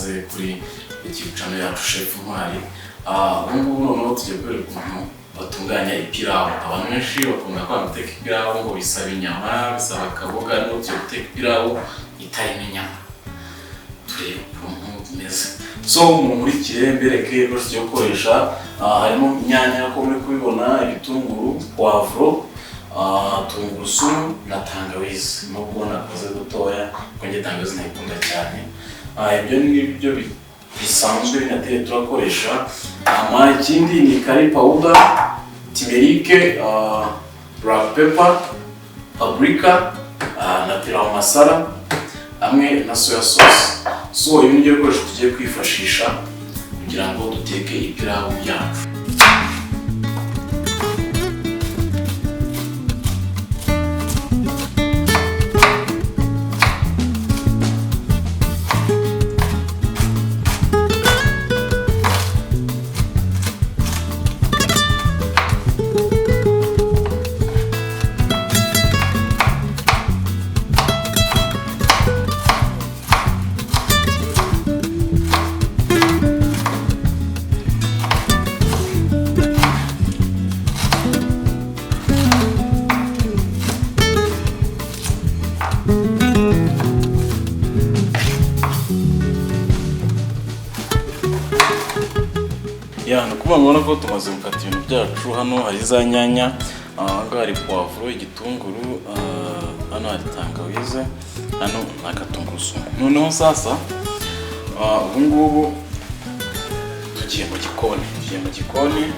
ikaze kuri YouTube channel yacu Chef Ntwari. Ubu noneho tugiye kwereka ukuntu batunganya ipirawu. Abantu benshi bakunda kwanga guteka ipirawu ngo bisaba inyama, bisaba akaboga, no guteka ipirawu itarimo inyama. Turebe ukuntu bimeze. So mumurikire mbereke rwose cyo gukoresha harimo inyanya ko muri kubibona, ibitunguru, poivro, tungurusumu na tangawizi. Nubwo nakoze gutoya ko nge tangawizi nayikunda cyane. Ibyo ni byo bisanzwe binateye turakoresha. Ikindi ni curry powder, turmeric, black pepper, paprika, na pilau masala hamwe na soya sauce. So ibi nibyo bikoresho tugiye kwifashisha kugira ngo duteke ipirawu yacu. Nukuvuga mubona ko tumaze gukata ibintu byacu. Hano hari za nyanya, aha hari poivro, igitunguru, hano hari tangawize, hano n'akatungurusumu. Noneho sasa ubu ngubu tugiye mu gikoni.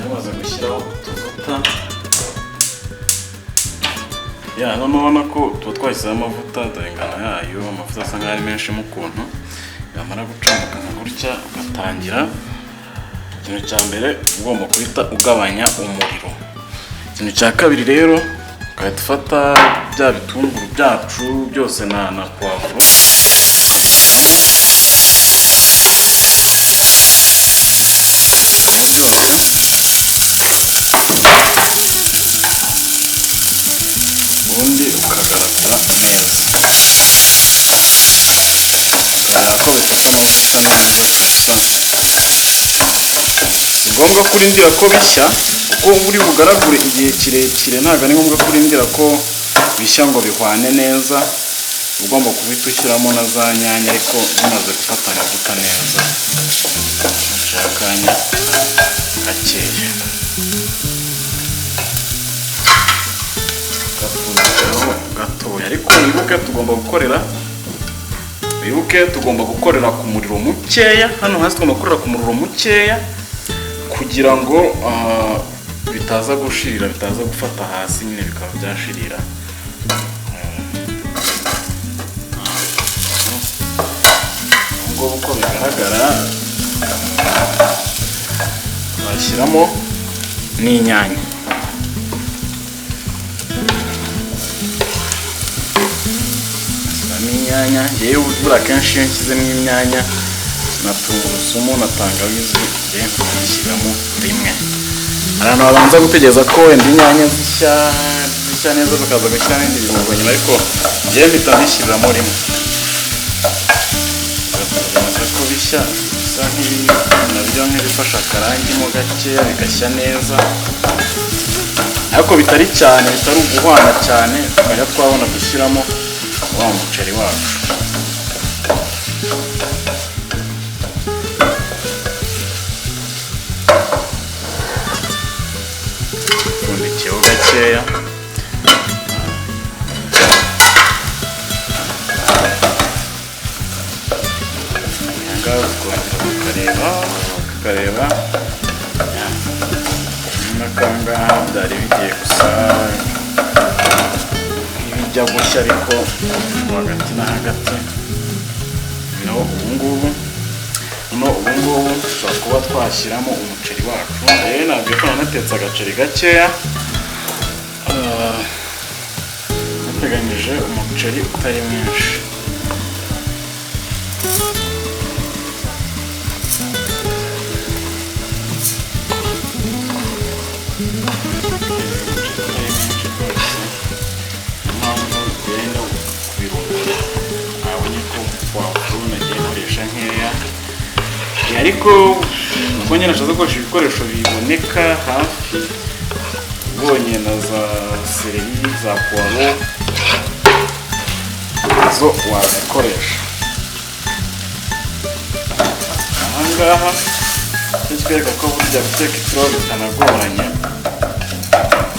Tumaze gushyiraho utuvuta. Noneho ubona ko tuba twashyizeho amavuta, dore ingano yayo. Amavuta asa nk'aho ari menshi mu kuntu. Yamara gucamuka gutya ugatangira. Ikintu cya mbere ugomba guhita ugabanya umuriro. Ikintu cya kabiri rero ugahita ufata bya bitunguru byacu byose na poivro. Ubundi ukagaragura neza. Ko bifite amavuta neza kabisa. Ngombwa kurindira ko bishya, kuko uri bugaragure igihe kirekire ntabwo ari ngombwa kurindira ko bishya ngo bihwane neza. Ugomba kubita ushyiramo na za nyanya ariko bimaze gufata amavuta neza. Nshakanya gakeya. Gapfundikiyeho gatoya, ariko wibuke tugomba gukorera ku muriro mukeya. Hano hasi tugomba gukorera ku muriro mukeya kugira ngo bitaza gushirira, bitaza gufata hasi nyine bikaba byashirira. Ngo uko bigaragara bashyiramo n'inyanya. Yewe ubura kenshi iyo nshyizemo inyanya na tungurusumu na tangawizi nshyiramo rimwe. Hari abantu babanza gutegereza ko wenda inyanya zishya neza bakaza gushyiramo ibindi birungo nyuma, ariko njyewe mpita mbishyiriramo rimwe. Bimaze ko bishya bisa nabyo nk'ibifasha akarangi mo gakeya bigashya neza, ariko bitari cyane, bitari uguhwana cyane, tukajya twabona gushyiramo wa muceri wacu. Pfundikiyeho gakeya. Ngaho tukongera tukareba n'akangaha byari bigiye gusa nk'ibijya gushya, ariko hagati na hagati. Ubu ngubu dushobora kuba twashyiramo umuceri wacu. Nabwo ko nanatetse agaceri gakeya, nateganyije umuceri utari mwinshi. impamvu ugenda kubirunga nabonye ko wakurunege ariko ubwo nyine nashatse gukoresha ibikoresho biboneka hafi, ubonye na za seleri, za puwaro, izo wazikoresha. Ahangaha bitwereka ko burya guteka ipirawu bitanagoranye,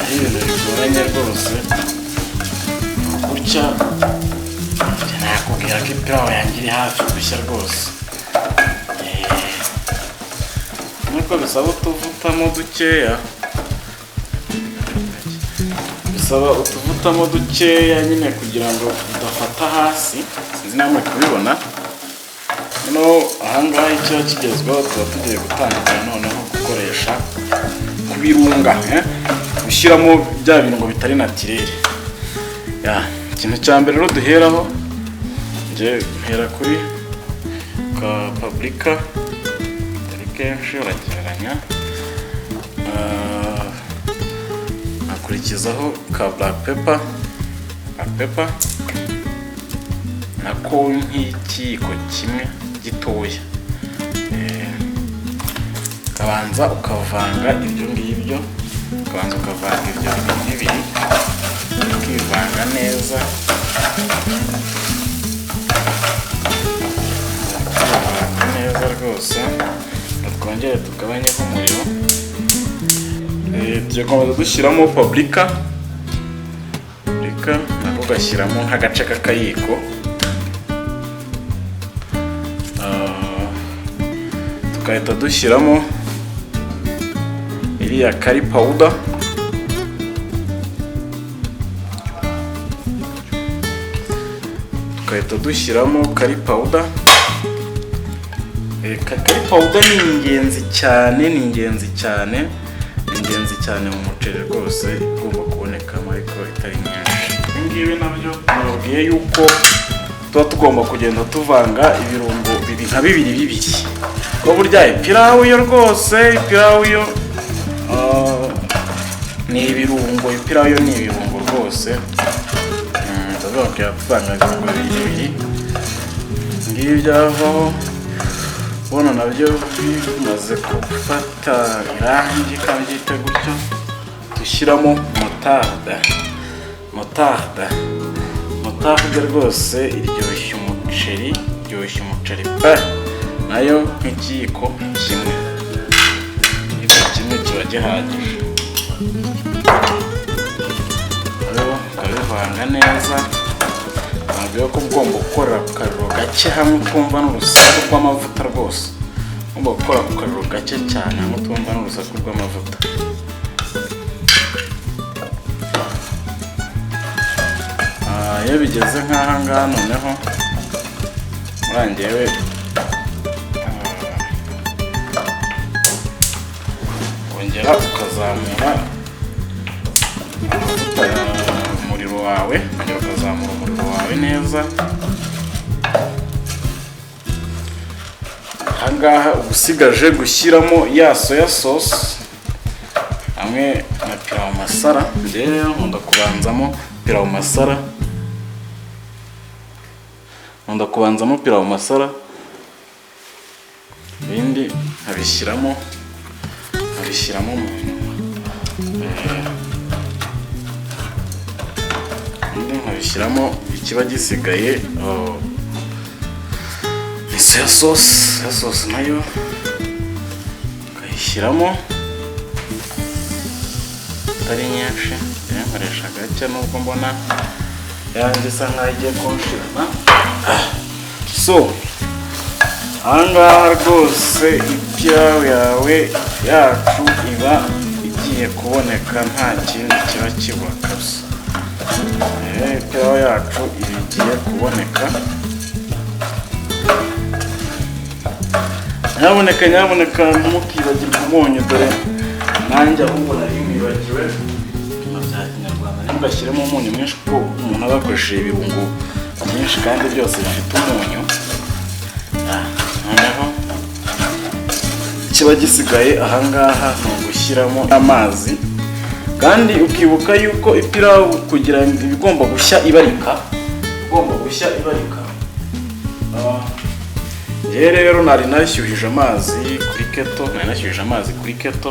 ari ibintu bigoranye rwose. Gutya nakubwira ko ipirawu yanjye iri hafi gushya rwose. Nuko bisaba utuvutamo dukeya, nyine kugira ngo udafata hasi. Sinzi namwe kubibona. Hano ahangaha icyo kigezweho tuba tugiye gutangira noneho gukoresha kubirunga, gushyiramo bya birungo bitari natirere. Ikintu cya mbere rero duheraho, nje mpera kuri ka paprika, atari kenshi uragereranya, nakurikizaho ka black pepper nako nk'ikiyiko kimwe gitoya. Ukabanza ukavanga ibyo ngibyo, bibiri, ukivanga neza, rwose. Twongere tugabanyeho umuriro. Tugiye dushyiramo paprika, nako ugashyiramo nk'agace k'akayiko. Tugahita dushyiramo iriya curry powder, curry powder. Curry powder ni ingenzi cyane mu muceri rwose, ugomba kubonekamo ariko itari nyinshi. Ibingibi nabyo nababwiye yuko tuba tugomba kugenda tuvanga ibirungo nka bibiri, ko burya ipirawu yo rwose, ni ibirungo, rwose. Tuzongera tuvanga ibirungo bibiri, ngibi byavaho. Bona nabyo bimaze gufata irangi kandi byite gutyo, dushyiramo motarde rwose iryoshya umuceri, nayo nk'ikiyiko kimwe kiba gihagije. Rero ukabivanga neza, ntabwo ko ugomba gukora ku kariro gake hamwe utumva n'urusaku rw'amavuta rwose. Ugomba gukora ku kariro gake cyane hamwe utumva n'urusaku rw'amavuta. Iyo bigeze nk'aha ngaha noneho urangiye wongera ukazamura umuriro wawe, neza. Ahangaha usigaje gushyiramo ya soya sauce hamwe na pilau masala. Rero nkunda kubanzamo pilau masala, ibindi nkabishyiramo mu nyuma. Nkabishyiramo ikiba gisigaye, ni soya sauce nayo ukayishyiramo atari nyinshi, nkoresha gake nubwo mbona yanjye isa nkaho igiye kunshirana. So ahangaha rwose ipirawu yacu iba igiye kuboneka, nta kindi kiba kibura kabisa. Ipirawu yacu igiye kuboneka. Nyaboneka ntimukibagirwe umunyu, dore nanjye ahubwo nari mwibagiwe. Bya Kinyarwanda ntimugashyiremo umunyu mwinshi kuko umuntu aba akoresheje ibirungo byinshi kandi byose bifite umunyu. Noneho kiba gisigaye ahangaha ni ugushyiramo amazi, kandi ukibuka yuko ipirawu kugira ngo igomba gushya ibarika. Njye rero nari nashyuhije amazi kuri keto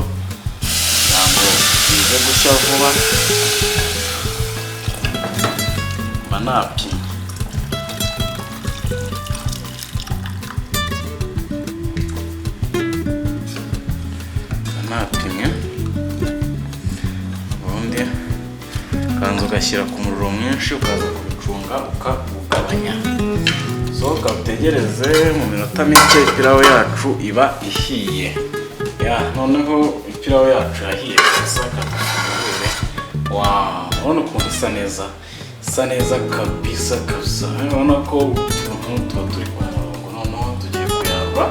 ntabwo bize gushya vuba mba napimye. Ubundi ukanza ugashyira ku muriro mwinshi ukaza kubicunga ukawugabanya. So utegereze mu minota mike ipirawu yacu iba ihiye. Noneho ipirawu yacu yahiye gusa kakafungure. Urabona ukuntu isa neza kabisa. Urabona ko utuntu tuba turi ku murongo. Noneho tugiye kuyarura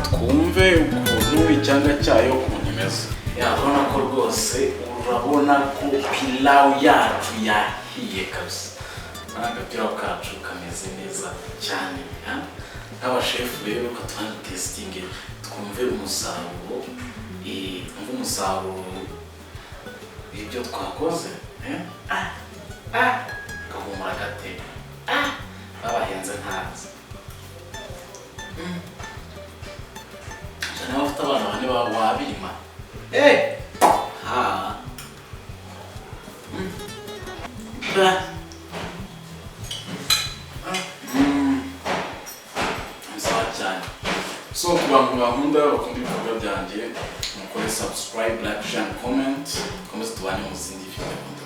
twumve ukuntu icyanga cyayo ukuntu imeze. Urabona ko rwose urabona ko pilawu yacu yahiye kabisa. Agapirawu kacu kameze neza cyane. Nk'abashefu rero katwanje testinge twumve umusaruro ibyo twakoze. Gahumura gate babahenze ntazi. Cyane bafite abana bane wabirima. So ku bantu bakunda ibikorwa byanjye mukore subscribe, like, share, comment, komeze tubane mu zindi video.